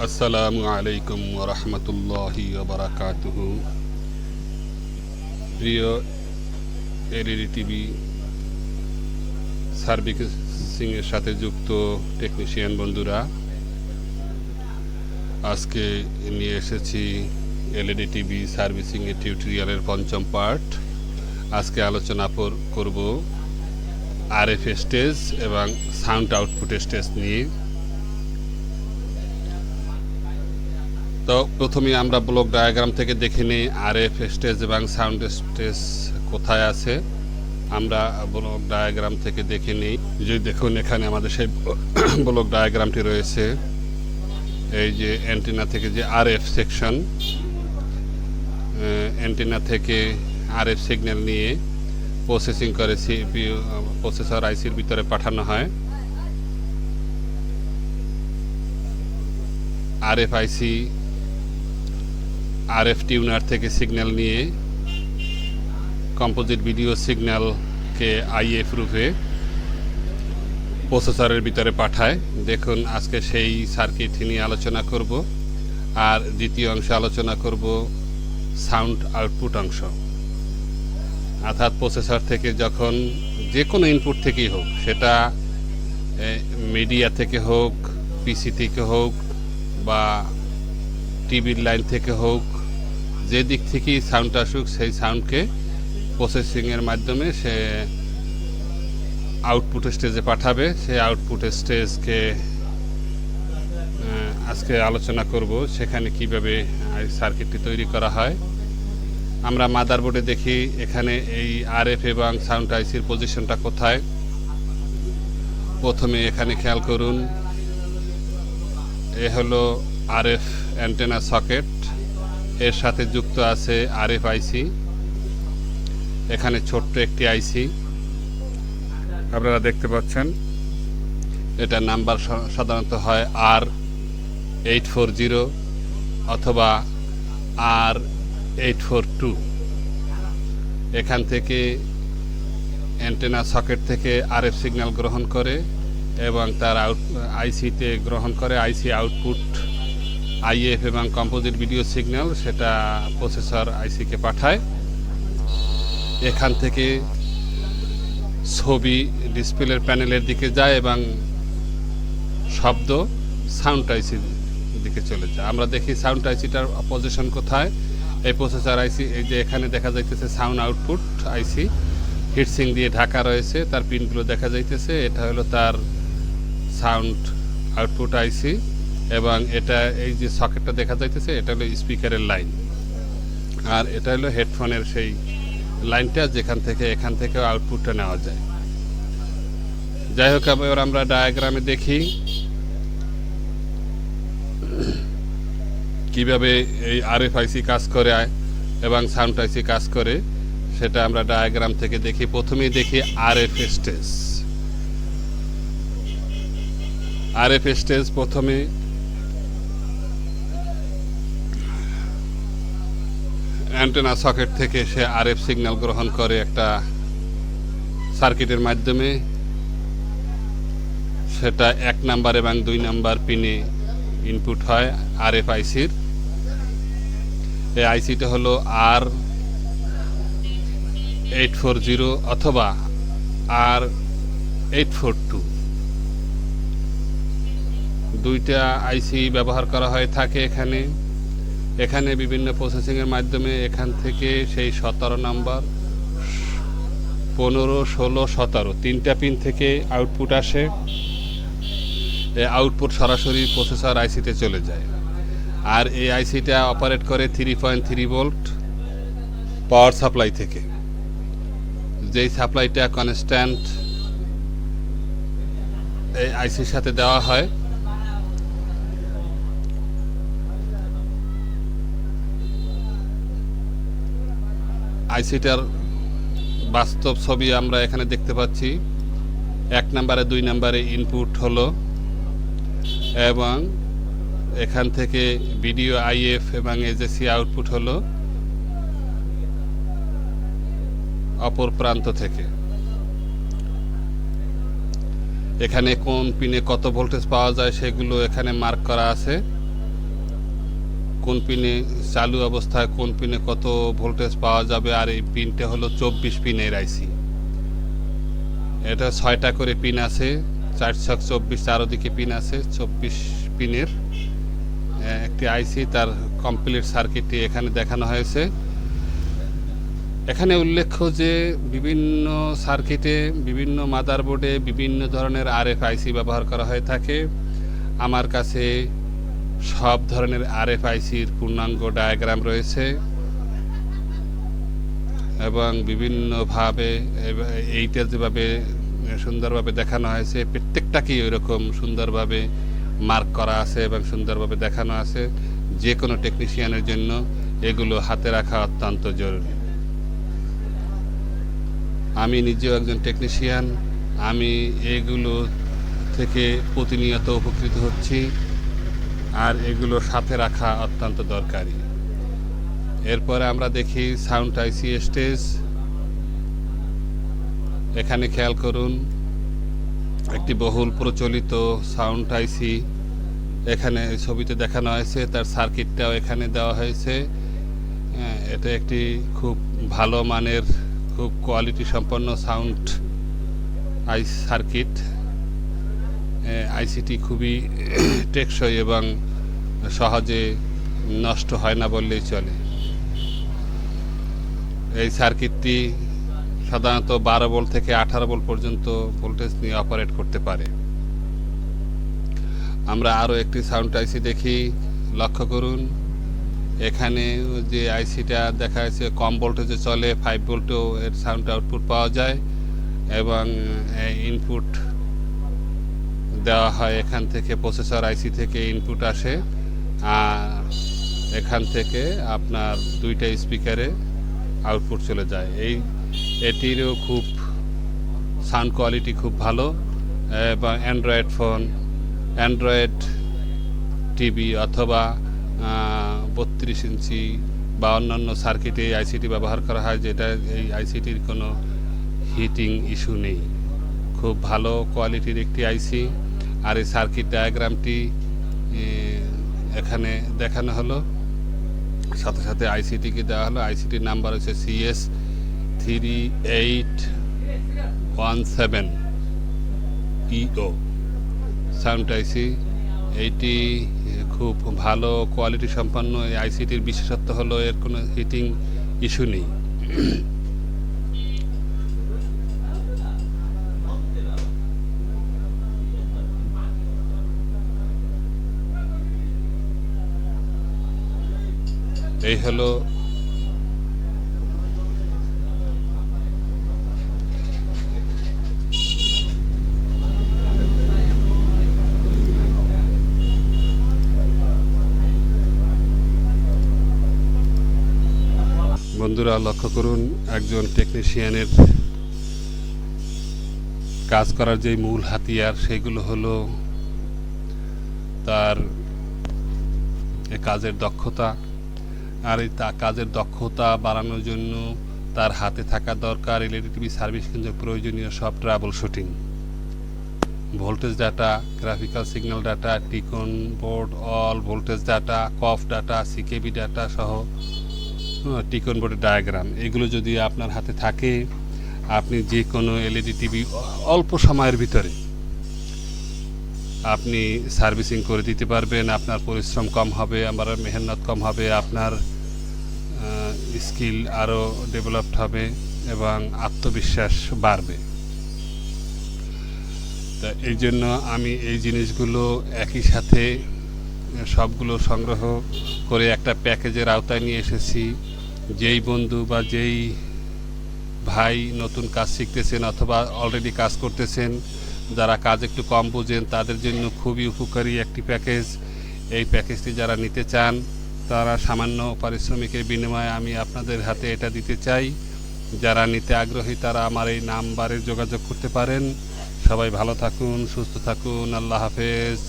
আসসালামু আলাইকুম ওয়া রাহমাতুল্লাহি ওয়া বারাকাতুহু। প্রিয় এলইডি টিভি সার্ভিসিং এর সাথে যুক্ত টেকনিশিয়ান বন্ধুরা, আজকে নিয়ে এসেছি এলইডি টিভি সার্ভিসিং এর টিউটোরিয়ালের পঞ্চম পার্ট। আজকে আলোচনা করব আরএফ স্টেজ এবং সাউন্ড আউটপুট স্টেজ নিয়ে। তো প্রথমে আমরা ব্লক ডায়াগ্রাম থেকে দেখে নিই আরএফ স্টেজ এবং সাউন্ড স্টেজ কোথায় আছে। আমরা ব্লক ডায়াগ্রাম থেকে দেখে নিই। যে দেখুন, এখানে আমাদের সেই ব্লক ডায়াগ্রামটি রয়েছে। এই যে অ্যান্টেনা থেকে যে আরএফ সেকশন, অ্যান্টেনা থেকে আরএফ সিগন্যাল নিয়ে প্রসেসিং করে সিপিইউ প্রসেসর আইসির ভিতরে পাঠানো হয়। আরএফ আইসি আরএফ টিউনার থেকে সিগন্যাল নিয়ে কম্পোজিট ভিডিও সিগন্যালকে আইএফ রূপে প্রসেসরের ভিতরে পাঠায়। দেখুন, আজকে সেই সার্কিট নিয়ে আলোচনা করব। আর দ্বিতীয় অংশে আলোচনা করব সাউন্ড আউটপুট অংশ, অর্থাৎ প্রসেসর থেকে যখন যে কোনো ইনপুট থেকেই হোক, সেটা মিডিয়া থেকে হোক, পিসি থেকে হোক বা টিভির লাইন থেকে হোক, যে দিক থেকেই সাউন্ড আসুক, সেই সাউন্ডকে প্রসেসিংয়ের মাধ্যমে সে আউটপুট স্টেজে পাঠাবে। সেই আউটপুট স্টেজকে আজকে আলোচনা করব, সেখানে কিভাবে সার্কিটটি তৈরি করা হয়। আমরা মাদারবোর্ডে দেখি এখানে এই আরএফ এবং সাউন্ড আইসির পজিশনটা কোথায়। প্রথমে এখানে খেয়াল করুন, এ হলো আরএফ অ্যান্টেনা সকেট, এর সাথে যুক্ত আছে আরএফ আইসি। এখানে ছোট্ট একটি আইসি আপনারা দেখতে পাচ্ছেন। এটা নাম্বার সাধারণত হয় R840 অথবা R842। এখান থেকে অ্যান্টেনা সকেট থেকে আরএফ সিগন্যাল গ্রহণ করে এবং তার আইসিতে গ্রহণ করে। আইসি আউটপুট আইএফ এবং কম্পোজিট ভিডিও সিগন্যাল সেটা প্রসেসর আইসিকে পাঠায়। এখান থেকে ছবি ডিসপ্লের প্যানেলের দিকে যায় এবং শব্দ সাউন্ড আইসির দিকে চলে যায়। আমরা দেখি সাউন্ড আইসিটার পজিশন কোথায়। এই প্রসেসর আইসি, এই যে এখানে দেখা যাইতেছে সাউন্ড আউটপুট আইসি, হিটসিং দিয়ে ঢাকা রয়েছে, তার পিনগুলো দেখা যাইতেছে। এটা হলো তার সাউন্ড আউটপুট আইসি এবং এটা এই যে সকেটটা দেখা যাইতেছে, এটা হলো স্পিকারের লাইন। আর এটা হলো হেডফোনের সেই লাইনটা, যেখান থেকে এখান থেকে আউটপুটটা নেওয়া যায়। যাই হোক, এবার আমরা ডায়াগ্রামে দেখি কিভাবে এই আরএফ আইসি কাজ করে এবং সাউন্ড আইসি কাজ করে, সেটা আমরা ডায়াগ্রাম থেকে দেখি। প্রথমেই দেখি আরএফ স্টেজ। আরএফ স্টেজ প্রথমে অ্যান্টেনা সকেট থেকে সে আরএফ সিগন্যাল গ্রহণ করে একটা সার্কিটের মাধ্যমে। সেটা 1 নাম্বার এবং 2 নাম্বার পিনে ইনপুট হয় আরএফ আইসির। এই আইসিটা হলো R840 অথবা R842। দুইটা আইসি ব্যবহার করা হয়ে থাকে এখানে বিভিন্ন প্রসেসিংয়ের মাধ্যমে এখান থেকে সেই 17 নাম্বার, 15, 16, 17 তিনটা পিন থেকে আউটপুট আসে। এই আউটপুট সরাসরি প্রসেসর আইসিতে চলে যায়। আর এই আইসিটা অপারেট করে 3.3 ভোল্ট পাওয়ার সাপ্লাই থেকে। যেই সাপ্লাইটা কনস্ট্যান্ট এই আইসির সাথে দেওয়া হয়। আইসিটার বাস্তব ছবি আমরা এখানে দেখতে পাচ্ছি। 1 নাম্বারে 2 নাম্বারে ইনপুট হলো এবং এখান থেকে ভিডিও আইএফ এবং এজেসি আউটপুট হলো অপর প্রান্ত থেকে। এখানে কোন পিনে কত ভোল্টেজ পাওয়া যায় সেগুলো এখানে মার্ক করা আছে। কোন পিনে চালু অবস্থায় কোন পিনে কত ভোল্টেজ পাওয়া যাবে। আর এই পিনটা হলো 24 পিনের আইসি। এটা 6টা করে পিন আছে, 4 ছক 24, চারোদিকে পিন আছে, 24 পিনের একটি আইসি। তার কমপ্লিট সার্কিটটি এখানে দেখানো হয়েছে। এখানে উল্লেখ্য যে বিভিন্ন সার্কিটে, বিভিন্ন মাদারবোর্ডে বিভিন্ন ধরনের RFIC ব্যবহার করা হয়ে থাকে। আমার কাছে সব ধরনের RFICর পূর্ণাঙ্গ ডায়াগ্রাম রয়েছে এবং বিভিন্নভাবে এইটা যেভাবে সুন্দরভাবে দেখানো হয়েছে, প্রত্যেকটাকেই ওইরকম সুন্দরভাবে মার্ক করা আছে এবং সুন্দরভাবে দেখানো আছে। যে কোনো টেকনিশিয়ানের জন্য এগুলো হাতে রাখা অত্যন্ত জরুরি। আমি নিজেও একজন টেকনিশিয়ান, আমি এগুলো থেকে প্রতিনিয়ত উপকৃত হচ্ছি, আর এগুলো সাথে রাখা অত্যন্ত দরকারি। এরপরে আমরা দেখি সাউন্ড আইসি স্টেজ। এখানে খেয়াল করুন, একটি বহুল প্রচলিত সাউন্ড আইসি এখানে ছবিতে দেখানো হয়েছে, তার সার্কিটটাও এখানে দেওয়া হয়েছে। এটা একটি খুব ভালো মানের, খুব কোয়ালিটি সম্পন্ন সাউন্ড সার্কিট। আইসিটি খুবই টেকসই এবং সহজে নষ্ট হয় না বললেই চলে। এই সার্কিটটি সাধারণত 12 ভোল্ট থেকে 18 ভোল্ট পর্যন্ত ভোল্টেজ নিয়ে অপারেট করতে পারে। আমরা আরও একটি সাউন্ড আইসি দেখি, লক্ষ্য করুন। এখানে যে আইসিটা দেখা যাচ্ছে কম ভোল্টেজে চলে, 5 ভোল্টেও এর সাউন্ড আউটপুট পাওয়া যায় এবং ইনপুট দেওয়া হয়। এখান থেকে প্রসেসর আইসি থেকে ইনপুট আসে, আর এখান থেকে আপনার 2টা স্পিকারে আউটপুট চলে যায়। এটিরও খুব সাউন্ড কোয়ালিটি খুব ভালো এবং অ্যান্ড্রয়েড ফোন, অ্যান্ড্রয়েড টিভি অথবা 32 ইঞ্চি বা অন্যান্য সার্কিটে এই আইসিটি ব্যবহার করা হয়, যেটা এই আইসিটির কোনো হিটিং ইস্যু নেই। খুব ভালো কোয়ালিটির একটি আইসি। আর এই সার্কিট ডায়াগ্রামটি এখানে দেখানো হলো, সাথে সাথে আইসিটিকে দেওয়া হলো। আইসিটির নাম্বার হচ্ছে CS3817EO সাউন্ড আইসি। এইটি খুব ভালো কোয়ালিটি সম্পন্ন। এই আইসিটির বিশেষত্ব হলো এর কোনো হিটিং ইস্যু নেই। এই হলো বন্ধুরা, লক্ষ্য করুন, একজন টেকনিশিয়ানের কাজ করার যে মূল হাতিয়ার সেগুলো হলো তার কাজের দক্ষতা। আর এই কাজের দক্ষতা বাড়ানোর জন্য তার হাতে থাকা দরকার এলইডি টিভি সার্ভিস কেন্দ্রের প্রয়োজনীয় সব trouble shooting, voltage data, graphical signal data, T con board, all voltage data, COF data, CKB data সহ টিকন বোর্ডের ডায়াগ্রাম। এগুলো যদি আপনার হাতে থাকে, আপনি যে কোনো এলইডি টিভি অল্প সময়ের ভিতরে আপনি সার্ভিসিং করে দিতে পারবেন। আপনার পরিশ্রম কম হবে, আমার মেহনত কম হবে, আপনার স্কিল আরও ডেভেলপড হবে এবং আত্মবিশ্বাস বাড়বে। তা এই জন্য আমি এই জিনিসগুলো একই সাথে সবগুলো সংগ্রহ করে একটা প্যাকেজের আওতায় নিয়ে এসেছি। যেই বন্ধু বা যেই ভাই নতুন কাজ শিখতেছেন অথবা অলরেডি কাজ করতেছেন, যারা কাজ একটু কম বোঝেন, তাদের জন্য খুবই উপকারী একটি প্যাকেজ। এই প্যাকেজটি যারা নিতে চান, তারা সামান্য পারিশ্রমিকের বিনিময়ে আমি আপনাদের হাতে এটা দিতে চাই। যারা নিতে আগ্রহী তারা আমার এই নাম্বারে যোগাযোগ করতে পারেন। সবাই ভালো থাকুন, সুস্থ থাকুন। আল্লাহ হাফেজ।